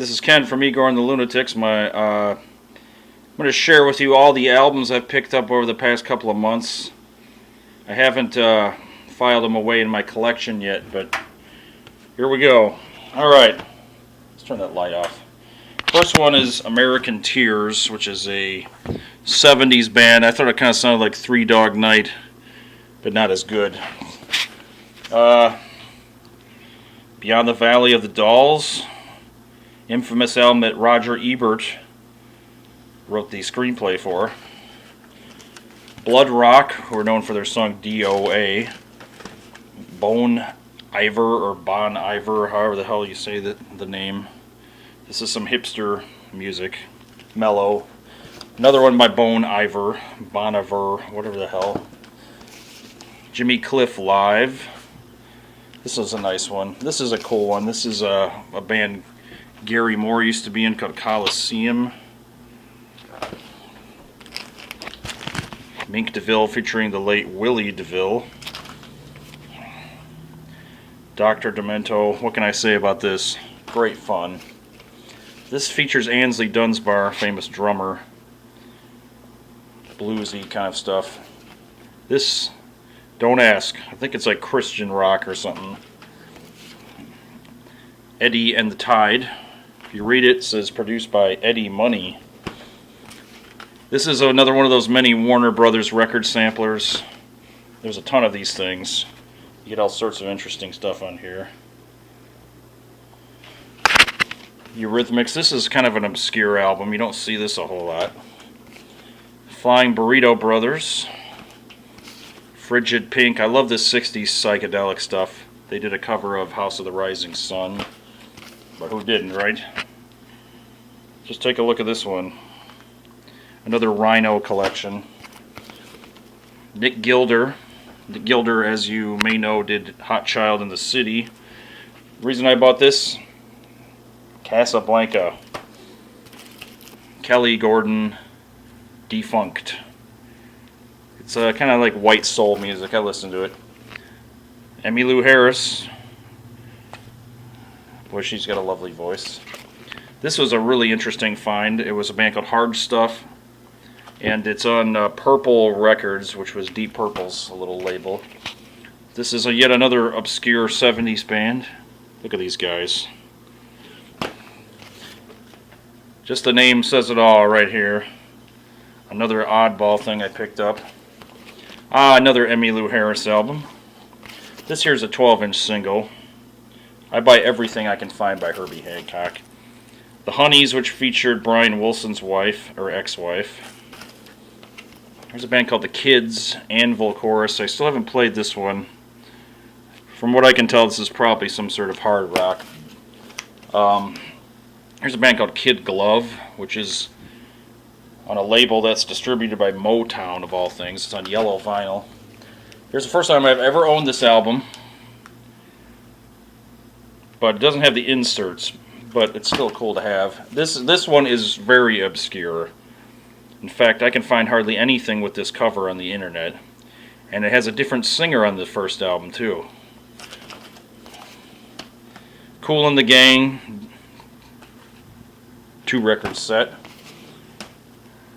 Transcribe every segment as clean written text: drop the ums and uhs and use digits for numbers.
This is Ken from Igor and the Lunatics. I'm going to share with you all the albums I've picked up over the past couple of months. I haven't filed them away in my collection yet, but here we go. Alright, let's turn that light off. First one is American Tears, which is a 70s band. I thought it kind of sounded like Three Dog Night, but not as good. Beyond the Valley of the Dolls, infamous album that Roger Ebert wrote the screenplay for. Blood Rock, who are known for their song DOA. Bon Iver, or Bon Iver, however the hell you say the name. This is some hipster music. Mellow. Another one by Bon Iver. Bon Iver, whatever the hell. Jimmy Cliff Live. This is a nice one. This is a cool one. This is a band Gary Moore used to be in called Coliseum. Mink DeVille featuring the late Willie DeVille. Dr. Demento. What can I say about this? Great fun. This features Ainsley Dunsbar, famous drummer. Bluesy kind of stuff. This, don't ask. I think it's like Christian rock or something. Eddie and the Tide. If you read it, it says produced by Eddie Money. This is another one of those many Warner Brothers record samplers. There's a ton of these things. You get all sorts of interesting stuff on here. Eurythmics. This is kind of an obscure album. You don't see this a whole lot. Flying Burrito Brothers. Frigid Pink. I love this 60s psychedelic stuff. They did a cover of House of the Rising Sun. But who didn't, right? Just take a look at this one. Another Rhino collection. Nick Gilder. Nick Gilder, as you may know, did Hot Child in the City. The reason I bought this, Casablanca. Kelly Gordon, Defunct. It's kind of like white soul music. I listen to it. Emmylou Harris. Boy, she's got a lovely voice. This was a really interesting find. It was a band called Hard Stuff, and it's on Purple Records, which was Deep Purple's little label. This is yet another obscure 70s band. Look at these guys. Just the name says it all right here. Another oddball thing I picked up. Another Emmylou Harris album. This here's a 12-inch single. I buy everything I can find by Herbie Hancock. The Honeys, which featured Brian Wilson's wife, or ex-wife. There's a band called The Kids, Anvil Chorus. I still haven't played this one. From what I can tell, this is probably some sort of hard rock. There's a band called Kid Glove, which is on a label that's distributed by Motown, of all things. It's on yellow vinyl. Here's the first time I've ever owned this album. But it doesn't have the inserts, but it's still cool to have. This one is very obscure. In fact, I can find hardly anything with this cover on the internet. And it has a different singer on the first album, too. Kool and the Gang, 2-record set.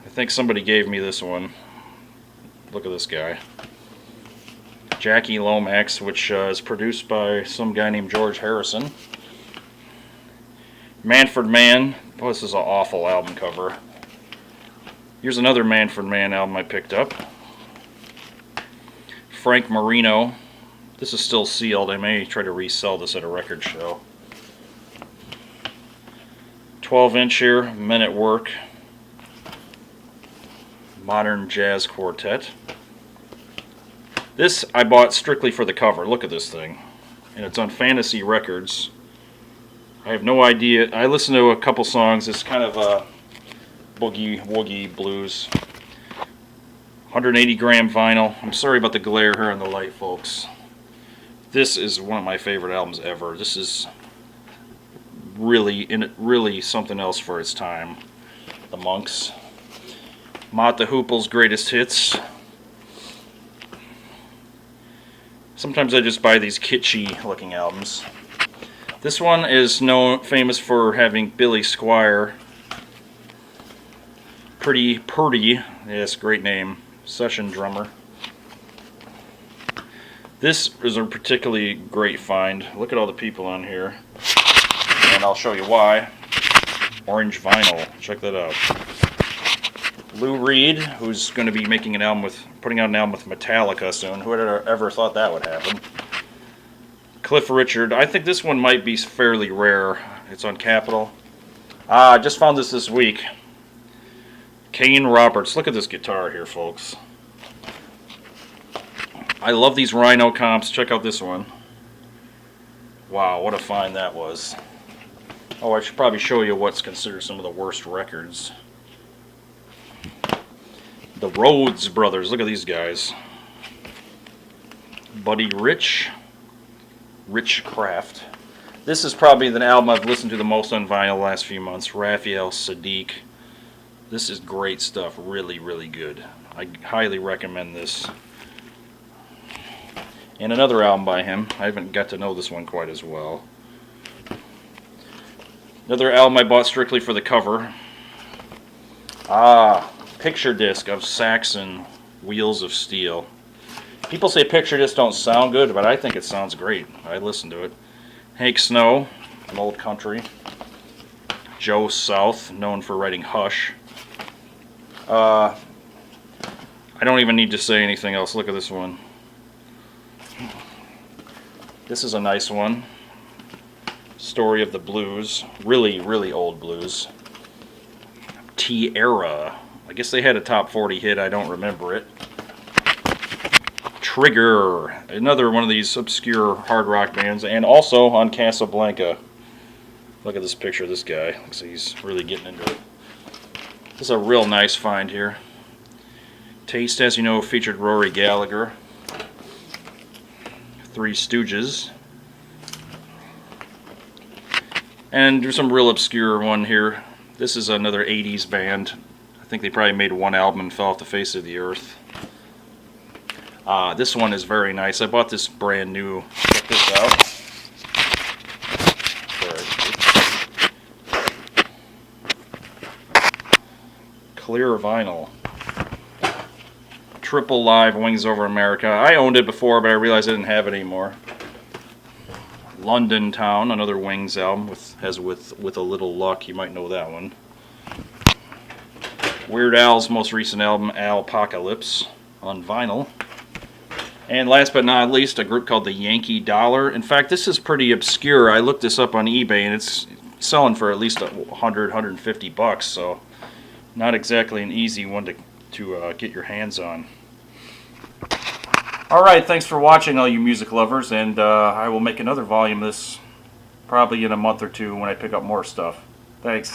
I think somebody gave me this one. Look at this guy. Jackie Lomax, which is produced by some guy named George Harrison. Manfred Mann. Boy, this is an awful album cover. Here's another Manfred Mann album I picked up. Frank Marino. This is still sealed. I may try to resell this at a record show. 12-inch here, Men at Work. Modern Jazz Quartet. This I bought strictly for the cover. Look at this thing. And it's on Fantasy Records. I have no idea. I listened to a couple songs. It's kind of a boogie-woogie blues. 180 gram vinyl. I'm sorry about the glare here on the light, folks. This is one of my favorite albums ever. This is really something else for its time. The Monks. Mott the Hoople's Greatest Hits. Sometimes I just buy these kitschy looking albums. This one is famous for having Billy Squire. Pretty Purdy, yes, great name, session drummer. This is a particularly great find. Look at all the people on here, and I'll show you why. Orange vinyl, check that out. Lou Reed, who's going to be making an album putting out an album with Metallica soon. Who would have ever thought that would happen? Cliff Richard. I think this one might be fairly rare. It's on Capitol. I just found this week. Kane Roberts. Look at this guitar here, folks. I love these Rhino comps. Check out this one. Wow, what a find that was. Oh, I should probably show you what's considered some of the worst records. The Rhodes Brothers. Look at these guys. Buddy Rich. Rich Craft. This is probably the album I've listened to the most on vinyl the last few months. Raphael Sadiq. This is great stuff. Really, really good. I highly recommend this. And another album by him. I haven't got to know this one quite as well. Another album I bought strictly for the cover. Picture disc of Saxon, Wheels of Steel. People say picture discs don't sound good, but I think it sounds great. I listen to it. Hank Snow, an old country. Joe South, known for writing Hush. I don't even need to say anything else. Look at this one. This is a nice one. Story of the Blues. Really, really old blues. Tierra. I guess they had a top 40 hit. I don't remember it. Trigger. Another one of these obscure hard rock bands. And also on Casablanca. Look at this picture of this guy. Looks like he's really getting into it. This is a real nice find here. Taste, as you know, featured Rory Gallagher. Three Stooges. And there's some real obscure one here. This is another 80s band. I think they probably made one album and fell off the face of the earth. This one is very nice. I bought this brand new. Check this out. Clear vinyl. Triple Live, Wings Over America. I owned it before, but I realized I didn't have it anymore. London Town, another Wings album with a little luck. You might know that one. Weird Al's most recent album, Alpocalypse, on vinyl. And last but not least, a group called the Yankee Dollar. In fact, this is pretty obscure. I looked this up on eBay, and it's selling for at least $100-$150, so not exactly an easy one to get your hands on. Alright, thanks for watching, all you music lovers, and I will make another volume of this probably in a month or two when I pick up more stuff. Thanks.